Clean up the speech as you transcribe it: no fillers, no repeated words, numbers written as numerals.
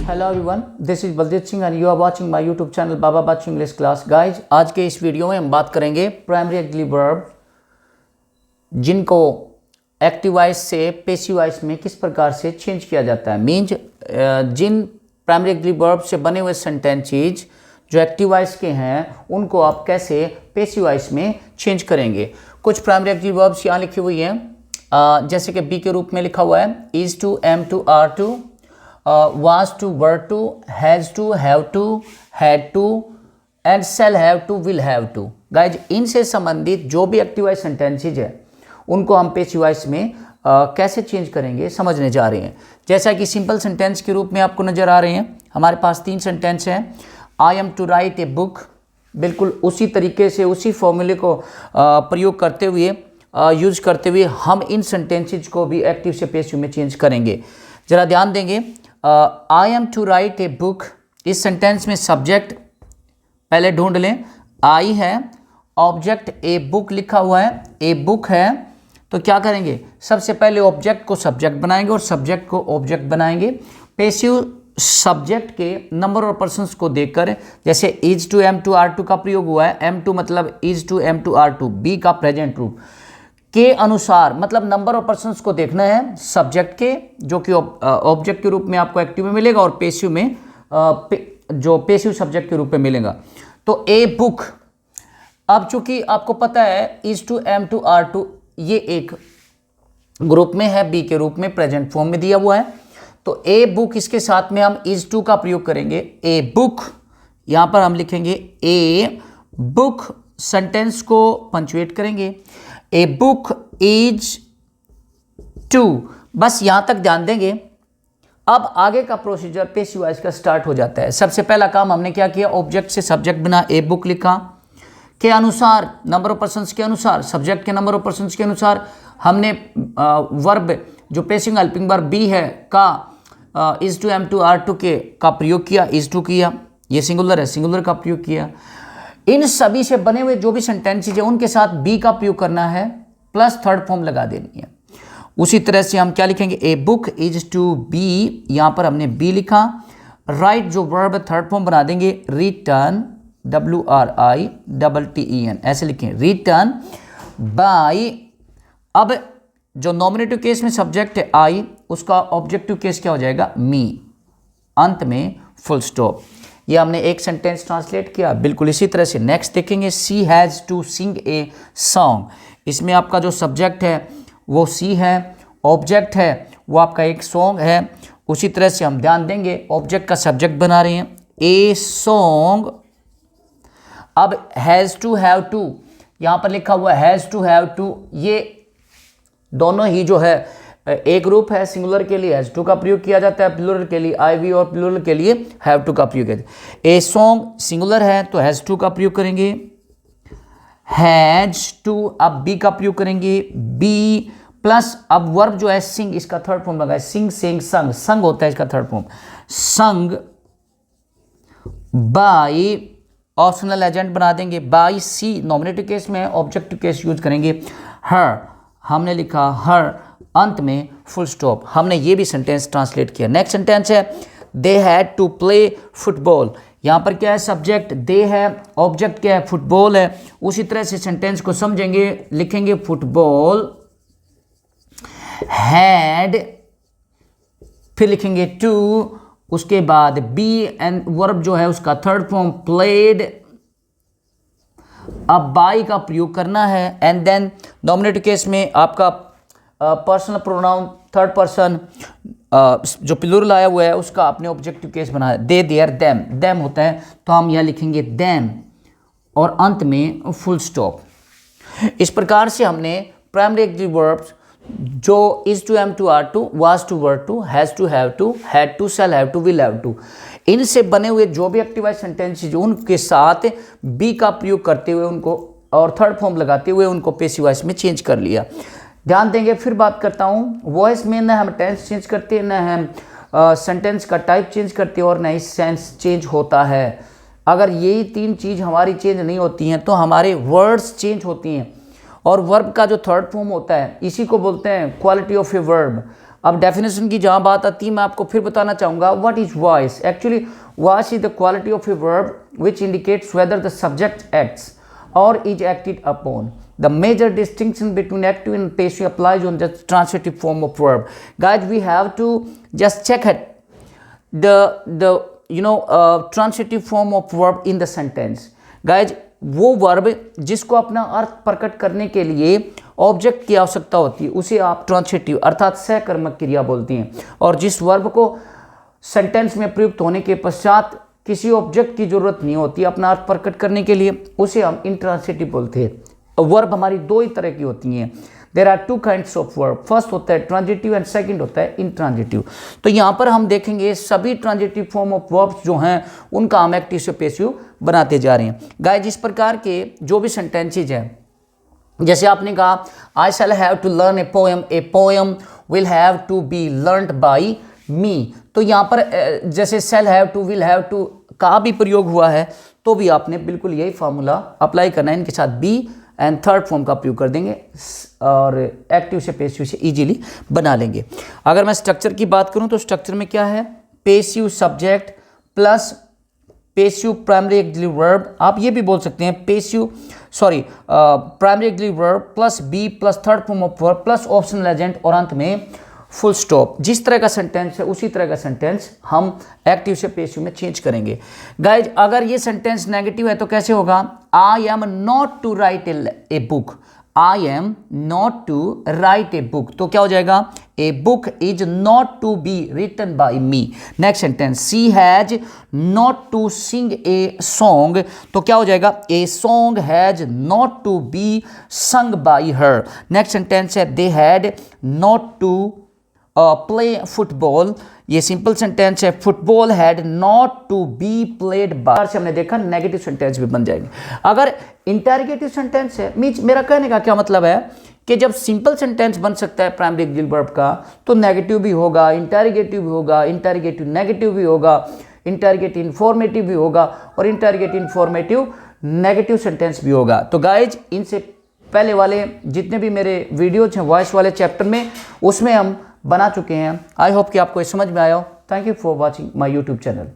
Hello everyone, this is Baljeet Singh and you are watching my YouTube channel Baba Bachu English class. Guys, आज के इस video में हम बात करेंगे प्राइमरी एक्टिव वर्ब जिनको एक्टिव वॉइस से पैसिव वॉइस में किस प्रकार से चेंज किया जाता है। मीन्स जिन प्राइमरी एक्टिव वर्ब से बने हुए सेंटेंसेज जो एक्टिव वॉइस के हैं उनको आप कैसे पैसिव वॉइस में चेंज करेंगे। कुछ प्राइमरी एक्टिव वर्ब्स यहाँ लिखी हुई हैं, जैसे कि बी के रूप में लिखा हुआ है is to, am to, are to, was to, were to, has to, have to, had to and shall have to, will have to। Guys, इनसे संबंधित जो भी एक्टिव वॉइस सेंटेंसेज है उनको हम पैसिव वॉइस में कैसे चेंज करेंगे समझने जा रहे हैं। जैसा कि सिंपल सेंटेंस के रूप में आपको नज़र आ रहे हैं, हमारे पास 3 सेंटेंस हैं। I am to write a book, बिल्कुल उसी तरीके से उसी फॉर्मूले को प्रयोग करते हुए यूज करते हुए हम इन सेंटेंसेज को भी एक्टिव से पैसिव में चेंज करेंगे। ज़रा ध्यान देंगे, I am to write a book, इस सेंटेंस में सब्जेक्ट पहले ढूंढ लें, आई है, ऑब्जेक्ट ए बुक लिखा हुआ है, ए बुक है, तो क्या करेंगे सबसे पहले ऑब्जेक्ट को सब्जेक्ट बनाएंगे और सब्जेक्ट को ऑब्जेक्ट बनाएंगे। पैसिव सब्जेक्ट के नंबर और पर्सन्स को देखकर, जैसे is to, am to, are to का प्रयोग हुआ है, एम टू मतलब is to, am to, are to, be का प्रेजेंट रूप के अनुसार, मतलब नंबर ऑफ पर्सन्स को देखना है सब्जेक्ट के, जो कि ऑब्जेक्ट के रूप में आपको एक्टिव में मिलेगा और पैसिव में जो पैसिव सब्जेक्ट के रूप में मिलेगा। तो ए बुक, अब चूंकि आपको पता है is to, am to, are to ये एक ग्रुप में है, बी के रूप में प्रेजेंट फॉर्म में दिया हुआ है, तो ए बुक इसके साथ में हम इज टू का प्रयोग करेंगे। ए बुक, यहां पर हम लिखेंगे ए बुक, सेंटेंस को पंचुएट करेंगे, ए बुक इज टू, बस यहां तक ध्यान देंगे। अब आगे का प्रोसीजर पैसिव वॉइस का स्टार्ट हो जाता है। सबसे पहला काम हमने क्या किया, ऑब्जेक्ट से सब्जेक्ट बना, ए बुक लिखा, के अनुसार नंबर ऑफ पर्सन्स के अनुसार, सब्जेक्ट के नंबर ऑफ पर्सन्स के अनुसार हमने वर्ब जो पैसिव हेल्पिंग वर्ब बी है का is to, am to, are to के का प्रयोग किया, इज टू किया, ये सिंगुलर है, सिंगुलर का प्रयोग किया। इन सभी से बने हुए जो भी सेंटेंसेज है उनके साथ बी का प्रयोग करना है, प्लस थर्ड फॉर्म लगा देनी है। उसी तरह से हम क्या लिखेंगे, a book is to be, यहां पर हमने बी लिखा, राइट जो वर्ब है थर्ड फॉर्म बना देंगे, रिटर्न, WRITTEN, ऐसे लिखें, रिटर्न बाय। अब जो नॉमिनेटिव केस में सब्जेक्ट है आई, उसका ऑब्जेक्टिव केस क्या हो जाएगा, मी, अंत में फुल स्टॉप। ये हमने एक सेंटेंस ट्रांसलेट किया। बिल्कुल इसी तरह से नेक्स्ट देखेंगे, she has to sing a song, इसमें आपका जो सब्जेक्ट है वो सी है, ऑब्जेक्ट है वो आपका एक सॉन्ग है। उसी तरह से हम ध्यान देंगे, ऑब्जेक्ट का सब्जेक्ट बना रहे हैं, ए सॉन्ग। अब हैज़ टू, हैव टू, यहाँ पर लिखा हुआ हैज़ टू, हैव टू, ये दोनों ही जो है एक ग्रुप है, सिंगुलर के लिए हैज़ टू का प्रयोग किया जाता है, प्लूरल के लिए आई वी और प्लूरल के लिए हैव टू का प्रयोग किया जाता है। ए सॉन्ग सिंगुलर है तो हैज़ टू का प्रयोग करेंगे, हैज टू, अब बी का प्रयोग करेंगे, बी प्लस अब वर्ब जो है सिंग, इसका थर्ड फॉर्म लगा है, सिंग, सिंग, संग, संग होता है इसका third form, sung by, optional agent बना देंगे, बाय सी नॉमिनेटिव केस में, ऑब्जेक्टिव केस यूज करेंगे, हर, हमने लिखा हर, अंत में फुल स्टॉप। हमने ये भी सेंटेंस ट्रांसलेट किया। नेक्स्ट सेंटेंस है, they had to play football, यहाँ पर क्या है सब्जेक्ट दे है, ऑब्जेक्ट क्या है फुटबॉल है। उसी तरह से सेंटेंस को समझेंगे, लिखेंगे फुटबॉल हैड, फिर लिखेंगे टू, उसके बाद बी एंड वर्ब जो है उसका थर्ड फॉर्म प्लेड, अब बाय का प्रयोग करना है, एंड देन नॉमिनेटिव केस में आपका पर्सनल प्रोनाउन थर्ड पर्सन जो प्लूरल आया हुआ है उसका आपने ऑब्जेक्टिव केस बनाया, दे, देयर, देम, देम होता है तो हम यह लिखेंगे देम और अंत में फुल स्टॉप। इस प्रकार से हमने प्राइमरी एक्टिव वर्ब्स जो is to, am to, are to, was to, were to, has to, have to, had to, shall have to, will have to, इनसे बने हुए जो भी एक्टिव वॉइस सेंटेंसेज उनके साथ बी का प्रयोग करते हुए उनको और थर्ड फॉर्म लगाते हुए उनको पैसिव वॉइस में चेंज कर लिया। ध्यान देंगे, फिर बात करता हूँ, वॉइस में न हम टेंस चेंज करते हैं, न हम सेंटेंस का टाइप चेंज करते हैं और न ही सेंस चेंज होता है। अगर यही 3 चीज़ हमारी चेंज नहीं होती हैं तो हमारे वर्ड्स चेंज होती हैं। और वर्ब का जो थर्ड फॉर्म होता है इसी को बोलते हैं क्वालिटी ऑफ ए वर्ब। अब डेफिनेशन की जहाँ बात आती है मैं आपको फिर बताना चाहूँगा what is voice. Actually voice is the quality of a verb which indicates whether the subject acts or is acted upon. The major distinction between active and passive applies on the transitive form of verb. Guys, we have to just check it the transitive form of verb in the sentence. Guys, वो verb जिसको अपना अर्थ प्रकट करने के लिए object की आवश्यकता होती है उसे आप ट्रांसिटिव अर्थात सहकर्मक क्रिया बोलती हैं, और जिस वर्ब को सेंटेंस में प्रयुक्त होने के पश्चात किसी ऑब्जेक्ट की जरूरत नहीं होती अपना अर्थ प्रकट करने के लिए उसे हम इंट्रांसिटिव बोलते हैं। वर्ब हमारी दो ही तरह की होती हैं। There are two kinds of verb, first होता है ट्रांजिटिव एंड सेकंड होता है इंट्रांजिटिव। तो यहाँ पर हम देखेंगे सभी ट्रांजिटिव फॉर्म ऑफ वर्ब्स जो हैं उनका हम एक्टिव से पैसिव बनाते जा रहे हैं। गाइस, इस प्रकार के जो भी सेंटेंसेज हैं, जैसे आपने कहा I shall have to learn a poem will have to be learned by me, तो यहाँ पर जैसे shall have to will have to का भी प्रयोग हुआ है तो भी आपने बिल्कुल यही फार्मूला अप्लाई करना है, इनके साथ बी एंड थर्ड फॉर्म का प्रयोग कर देंगे और एक्टिव से पैसिव से इजीली बना लेंगे। अगर मैं स्ट्रक्चर की बात करूं तो स्ट्रक्चर में क्या है, passive subject plus passive primary auxiliary verb, आप ये भी बोल सकते हैं primary auxiliary verb plus be plus third form of verb plus optional agent और अंत में फुल स्टॉप। जिस तरह का सेंटेंस है उसी तरह का सेंटेंस हम एक्टिव से पैसिव में चेंज करेंगे। गाइज, अगर ये सेंटेंस नेगेटिव है तो कैसे होगा, I am not to write a book, I am not to write a book, तो क्या हो जाएगा, a book is not to be written by me. Next sentence, she has not to sing a song, तो क्या हो जाएगा, a song has not to be sung by her. Next sentence है they had not to play football, ये simple sentence है, football had not to be played by, से हमने देखा नेगेटिव सेंटेंस भी बन जाएंगे। अगर इंटरोगेटिव सेंटेंस है, मीन्स मेरा कहने का क्या मतलब है कि जब सिंपल सेंटेंस बन सकता है प्राइमरी ऑक्सिलरी वर्ब का तो नेगेटिव भी होगा, इंटरोगेटिव भी होगा, इंटरोगेटिव नेगेटिव भी होगा, इंटरोगेटिव इंफॉर्मेटिव भी होगा और इंटरोगेटिव इंफॉर्मेटिव नेगेटिव सेंटेंस भी होगा। तो गाइज, इनसे पहले वाले जितने भी मेरे वीडियोज हैं वॉइस वाले चैप्टर में उसमें हम बना चुके हैं। आई होप कि आपको ये समझ में आया हो। Thank you for watching my YouTube channel.